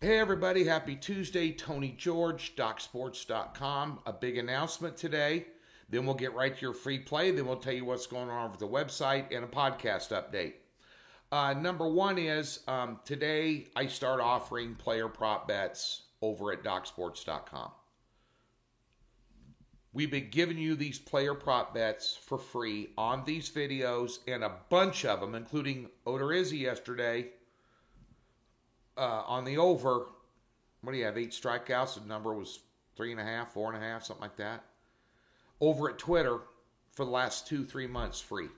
Hey everybody, happy Tuesday. Tony George, DocSports.com. A big announcement today. Then we'll get right to your free play. Then we'll tell you what's going on with the website and a podcast update. Number one is today I start offering player prop bets over at DocSports.com. We've been giving you these player prop bets for free on these videos and a bunch of them, including Odorizzi yesterday. On the over, what do you have? 8 strikeouts. The number was 3.5, 4.5, something like that. Over at Twitter for the last 2-3 months, free.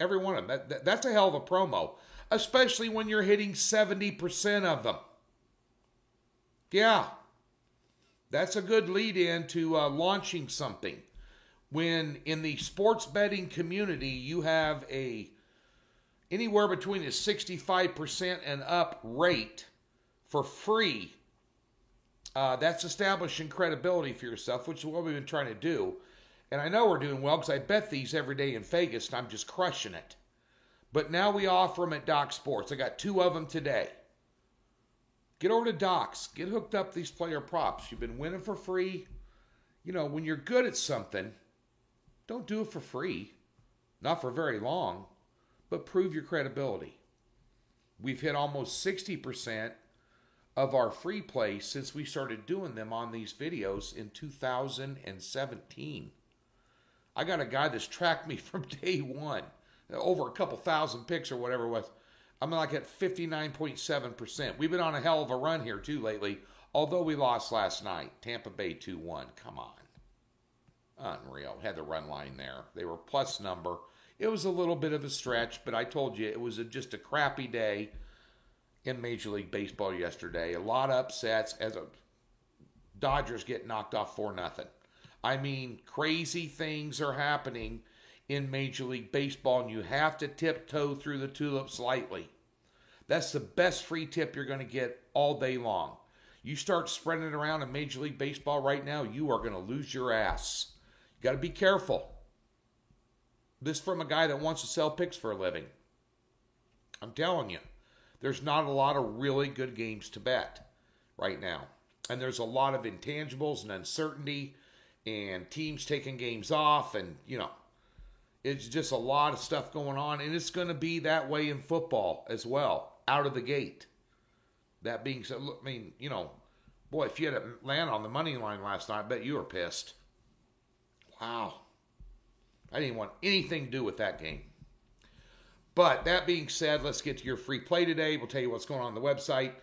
Every one of them. That's a hell of a promo, especially when you're hitting 70% of them. Yeah, that's a good lead in to launching something. When in the sports betting community you have anywhere between a 65% and up rate for free, that's establishing credibility for yourself, which is what we've been trying to do. And I know we're doing well because I bet these every day in Vegas and I'm just crushing it. But now we offer them at Doc Sports. I got 2 of them today. Get over to Docs. Get hooked up these player props. You've been winning for free. You know, when you're good at something, don't do it for free. Not for very long. But prove your credibility. We've hit almost 60% of our free plays since we started doing them on these videos in 2017. I got a guy that's tracked me from day one, over a couple thousand picks or whatever it was. I'm like at 59.7%. We've been on a hell of a run here too lately, although we lost last night. Tampa Bay 2-1. Come on. Unreal. Had the run line there. They were plus number. It was a little bit of a stretch, but I told you it was just a crappy day in Major League Baseball yesterday. A lot of upsets as Dodgers get knocked off 4-0. I mean, crazy things are happening in Major League Baseball, and you have to tiptoe through the tulips lightly. That's the best free tip you're going to get all day long. You start spreading it around in Major League Baseball right now, you are going to lose your ass. You got to be careful. This from a guy that wants to sell picks for a living. I'm telling you, there's not a lot of really good games to bet right now. And there's a lot of intangibles and uncertainty and teams taking games off and, it's just a lot of stuff going on. And it's going to be that way in football as well, out of the gate. That being said, look, I mean, boy, if you had to land on the money line last night, I bet you were pissed. Wow. I didn't want anything to do with that game. But that being said, let's get to your free play today. We'll tell you what's going on the website.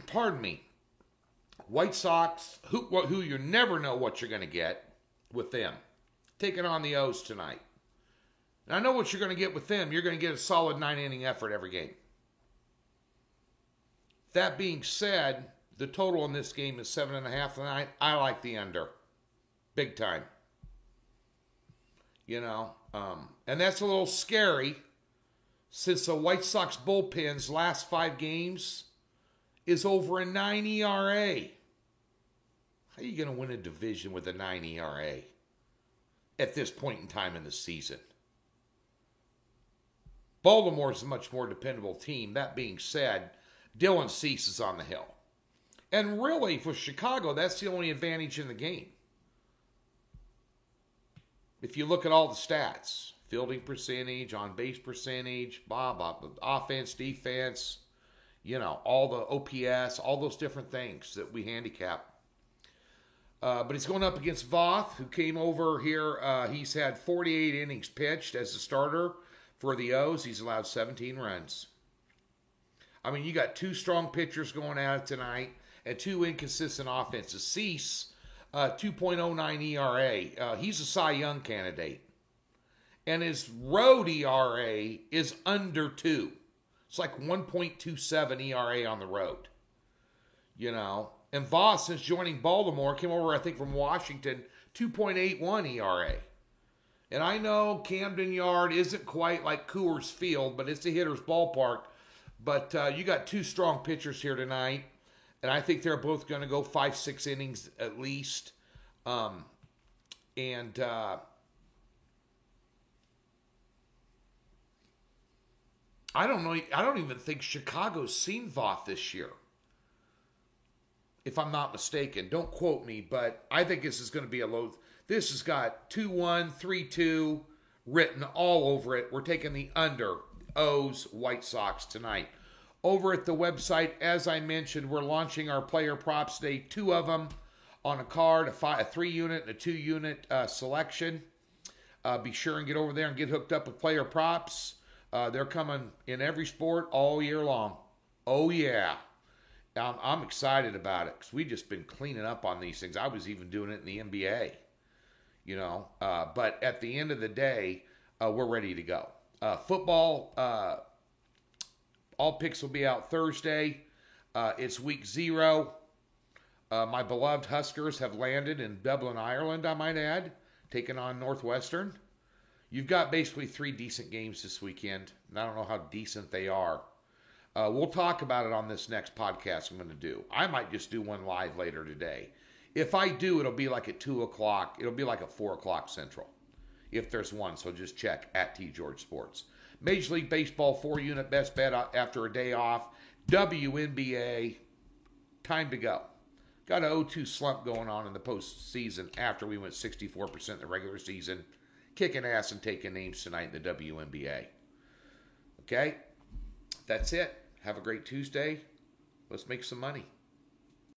Pardon me. White Sox, who you never know what you're going to get with them, taking on the O's tonight. And I know what you're going to get with them. You're going to get a solid 9-inning effort every game. That being said, the total in this game is 7.5 tonight. I like the under. Big time. And that's a little scary since the White Sox bullpen's last 5 games is over a 9 ERA. How are you going to win a division with a 9 ERA at this point in time in the season? Baltimore's a much more dependable team. That being said, Dylan Cease is on the hill. And really, for Chicago, that's the only advantage in the game. If you look at all the stats, fielding percentage, on-base percentage, offense, defense, all the OPS, all those different things that we handicap. But he's going up against Voth, who came over here. He's had 48 innings pitched as a starter for the O's. He's allowed 17 runs. I mean, you got 2 strong pitchers going at it tonight and 2 inconsistent offenses. Cease, 2.09 ERA. He's a Cy Young candidate. And his road ERA is under 2. It's like 1.27 ERA on the road. And Voss, since joining Baltimore, came over, I think, from Washington, 2.81 ERA. And I know Camden Yard isn't quite like Coors Field, but it's a hitter's ballpark. But you got 2 strong pitchers here tonight. And I think they're both going to go 5-6 innings at least. I don't know. I don't even think Chicago's seen Voth this year, if I'm not mistaken. Don't quote me, but I think this is going to be a low. This has got 2-1, 3-2 written all over it. We're taking the under O's White Sox tonight. Over at the website, as I mentioned, we're launching our player props today. 2 of them on a card, a 3-unit and a 2-unit selection. Be sure and get over there and get hooked up with player props. They're coming in every sport all year long. Oh, yeah. I'm excited about it because we've just been cleaning up on these things. I was even doing it in the NBA, But at the end of the day, we're ready to go. Football, all picks will be out Thursday. It's week 0. My beloved Huskers have landed in Dublin, Ireland, I might add, taking on Northwestern. You've got basically 3 decent games this weekend, and I don't know how decent they are. We'll talk about it on this next podcast I'm going to do. I might just do one live later today. If I do, it'll be like at 2 o'clock. It'll be like at 4 o'clock Central, if there's one. So just check at T George Sports. Major League Baseball 4-unit best bet after a day off. WNBA, time to go. Got an 0-2 slump going on in the postseason after we went 64% in the regular season. Kicking ass and taking names tonight in the WNBA. Okay? That's it. Have a great Tuesday. Let's make some money.